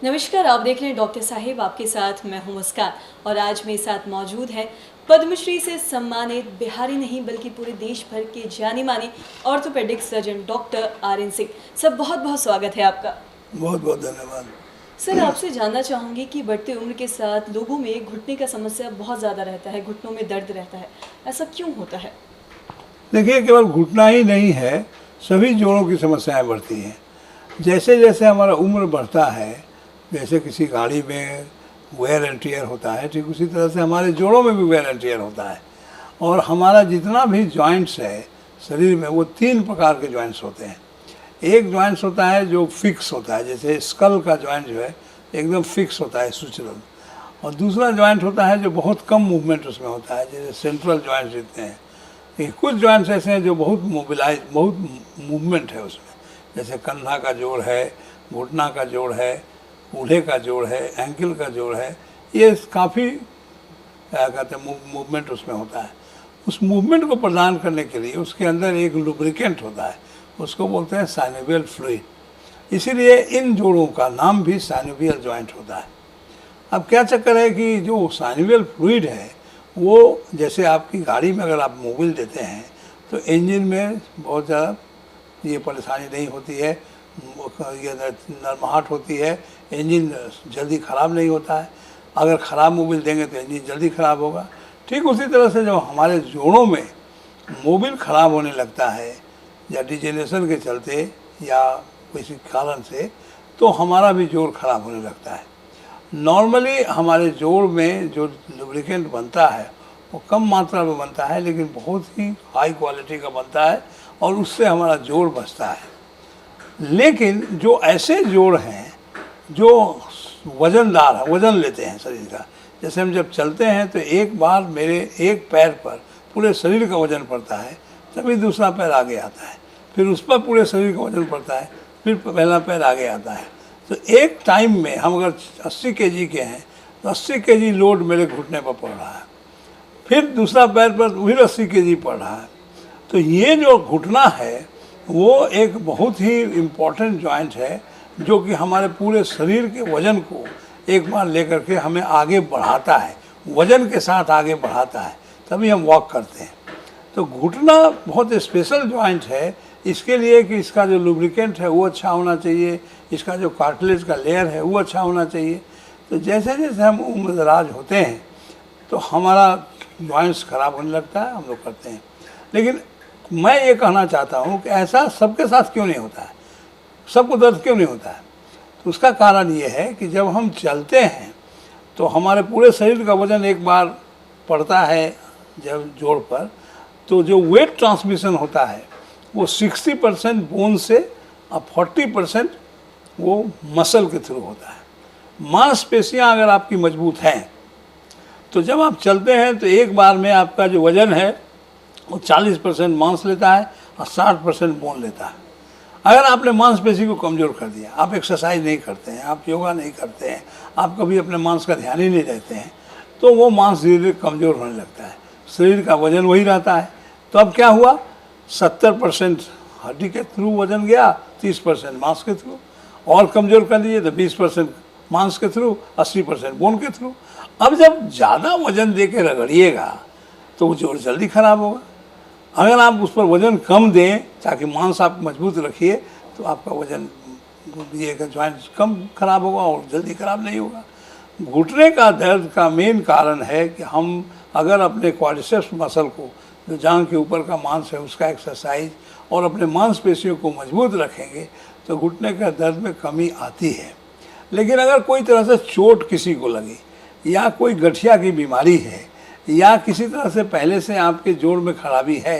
नमस्कार, आप देख रहे हैं डॉक्टर साहिब, आपके साथ मैं हूं मुस्कान। और आज मेरे साथ मौजूद है पद्मश्री से सम्मानित बिहारी नहीं बल्कि पूरे देश भर के जाने माने orthopaedic surgeon doctor RN. Singh. Sir, बहुत बहुत स्वागत है आपका। बहुत बहुत धन्यवाद। सर, आपसे जानना चाहूँगी कि बढ़ती उम्र के साथ लोगों में घुटने का समस्या बहुत ज़्यादा रहता है, घुटनों में दर्द रहता है, ऐसा क्यों होता है? देखिए, केवल घुटना ही नहीं है, सभी जोड़ों की समस्याएं बढ़ती हैं। जैसे जैसे हमारा उम्र बढ़ता है, जैसे किसी गाड़ी में वेयर एंड टियर होता है, ठीक उसी तरह से हमारे जोड़ों में भी वेयर एंड टियर होता है। और हमारा जितना भी जॉइंट्स है शरीर में, वो 3 प्रकार के जॉइंट्स होते हैं। एक जॉइंट्स होता है जो फिक्स होता है, जैसे स्कल का जॉइंट जो है एकदम फिक्स होता है, सुचरल। और दूसरा जॉइंट होता है जो बहुत कम मूवमेंट उसमें होता है, जैसे सेंट्रल जॉइंट्स जितने हैं। लेकिन कुछ जॉइंट्स ऐसे हैं जो बहुत मूवमेंट है उसमें, जैसे कंधा का जोड़ है, घुटना का जोड़ है, कूल्हे का जोड़ है, एंकल का जोड़ है। ये काफ़ी कहते हैं मूवमेंट उसमें होता है। उस मूवमेंट को प्रदान करने के लिए उसके अंदर एक लुब्रिकेंट होता है, उसको बोलते हैं साइनोवियल फ्लूइड। इसीलिए इन जोड़ों का नाम भी साइनोवियल जॉइंट होता है। अब क्या चक्कर है कि जो साइनोवियल फ्लूइड है वो, जैसे आपकी गाड़ी में अगर आप मोबिल देते हैं तो इंजन में बहुत ज़्यादा ये परेशानी नहीं होती है, ये नरमाहट होती है, इंजन जल्दी ख़राब नहीं होता है। अगर ख़राब मोबिल देंगे तो इंजन जल्दी ख़राब होगा। ठीक उसी तरह से जब हमारे जोड़ों में मोबिल ख़राब होने लगता है या डिजेनरेशन के चलते या किसी कारण से, तो हमारा भी जोड़ ख़राब होने लगता है। नॉर्मली हमारे जोड़ में जो लुब्रिकेंट बनता है वो कम मात्रा में बनता है, लेकिन बहुत ही हाई क्वालिटी का बनता है और उससे हमारा जोड़ बचता है। लेकिन जो ऐसे जोड़ हैं जो वज़नदार है, वज़न लेते हैं शरीर का, जैसे हम जब चलते हैं तो एक बार मेरे एक पैर पर पूरे शरीर का वज़न पड़ता है, तभी दूसरा पैर आगे आता है, फिर उस पर पूरे शरीर का वज़न पड़ता है, फिर पहला पैर आगे आता है। तो एक टाइम में हम अगर 80 केजी के हैं तो 80 केजी लोड मेरे घुटने पर पड़ रहा है, फिर दूसरा पैर पर फिर 80 केजी पड़ रहा है। तो ये जो घुटना है वो एक बहुत ही इम्पोर्टेंट जॉइंट है, जो कि हमारे पूरे शरीर के वज़न को एक बार लेकर के हमें आगे बढ़ाता है, वज़न के साथ आगे बढ़ाता है, तभी हम वॉक करते हैं। तो घुटना बहुत स्पेशल जॉइंट है इसके लिए कि इसका जो लुब्रिकेंट है वो अच्छा होना चाहिए, इसका जो कार्टिलेज का लेयर है वो अच्छा होना चाहिए। तो जैसे जैसे हम उम्रदराज होते हैं तो हमारा जॉइंट्स ख़राब होने लगता है, हम लोग करते हैं। लेकिन मैं ये कहना चाहता हूँ कि ऐसा सबके साथ क्यों नहीं होता है, सबको दर्द क्यों नहीं होता है? तो उसका कारण ये है कि जब हम चलते हैं तो हमारे पूरे शरीर का वज़न एक बार पड़ता है जब जोड़ पर, तो जो वेट ट्रांसमिशन होता है वो 60% बोन से और 40% वो मसल के थ्रू होता है। मांसपेशियाँ अगर आपकी मजबूत हैं तो जब आप चलते हैं तो एक बार में आपका जो वज़न है वो 40% मांस लेता है और 60% बोन लेता है। अगर आपने मांसपेशी को कमज़ोर कर दिया, आप एक्सरसाइज नहीं करते हैं, आप योगा नहीं करते हैं, आप कभी अपने मांस का ध्यान ही नहीं देते हैं, तो वो मांस धीरे धीरे कमज़ोर होने लगता है, शरीर का वज़न वही रहता है। तो अब क्या हुआ, 70% हड्डी के थ्रू वज़न गया, 30% मांस के थ्रू, और कमज़ोर कर दिए तो 20% मांस के थ्रू, 80% बोन के थ्रू। अब जब ज़्यादा वज़न दे के रगड़िएगा तो वो जोड़ जल्दी ख़राब होगा। अगर आप उस पर वज़न कम दें ताकि मांस आप मजबूत रखिए तो आपका वज़न, ये जॉइंट कम ख़राब होगा और जल्दी ख़राब नहीं होगा। घुटने का दर्द का मेन कारण है कि हम अगर अपने क्वाड्रिसेप्स मसल को, जो जांघ के ऊपर का मांस है, उसका एक्सरसाइज और अपने मांसपेशियों को मजबूत रखेंगे तो घुटने का दर्द में कमी आती है। लेकिन अगर कोई तरह से चोट किसी को लगी या कोई गठिया की बीमारी है या किसी तरह से पहले से आपके जोड़ में खराबी है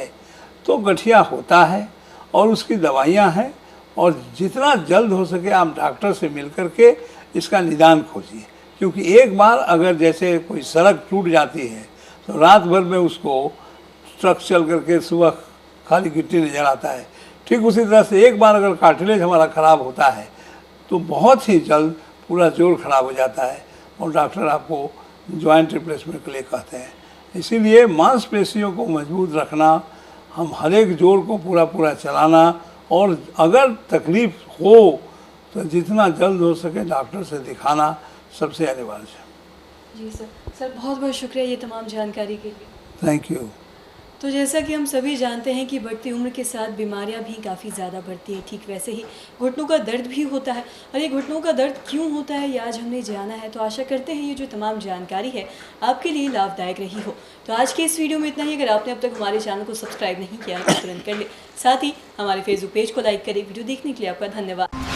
तो गठिया होता है और उसकी दवाइयाँ हैं, और जितना जल्द हो सके आप डॉक्टर से मिल कर के इसका निदान खोजिए। क्योंकि एक बार अगर जैसे कोई सड़क टूट जाती है तो रात भर में उसको ट्रक चल करके सुबह खाली गिट्टी नज़र आता है, ठीक उसी तरह से एक बार अगर कार्टिलेज हमारा ख़राब होता है तो बहुत ही जल्द पूरा जोड़ ख़राब हो जाता है और डॉक्टर आपको जॉइंट रिप्लेसमेंट के लिए कहते हैं। इसीलिए मांसपेशियों को मजबूत रखना, हम हर एक जोड़ को पूरा पूरा चलाना, और अगर तकलीफ़ हो तो जितना जल्द हो सके डॉक्टर से दिखाना सबसे अनिवार्य है। जी सर। सर बहुत बहुत शुक्रिया ये तमाम जानकारी के लिए। Thank you. तो जैसा कि हम सभी जानते हैं कि बढ़ती उम्र के साथ बीमारियां भी काफ़ी ज़्यादा बढ़ती हैं, ठीक वैसे ही घुटनों का दर्द भी होता है। और ये घुटनों का दर्द क्यों होता है ये आज हमने जाना है। तो आशा करते हैं ये जो तमाम जानकारी है आपके लिए लाभदायक रही हो। तो आज के इस वीडियो में इतना ही। अगर आपने अब तक हमारे चैनल को सब्सक्राइब नहीं किया है तो तुरंत कर ले। साथ ही हमारे फेसबुक पेज को लाइक करें। वीडियो देखने के लिए आपका धन्यवाद।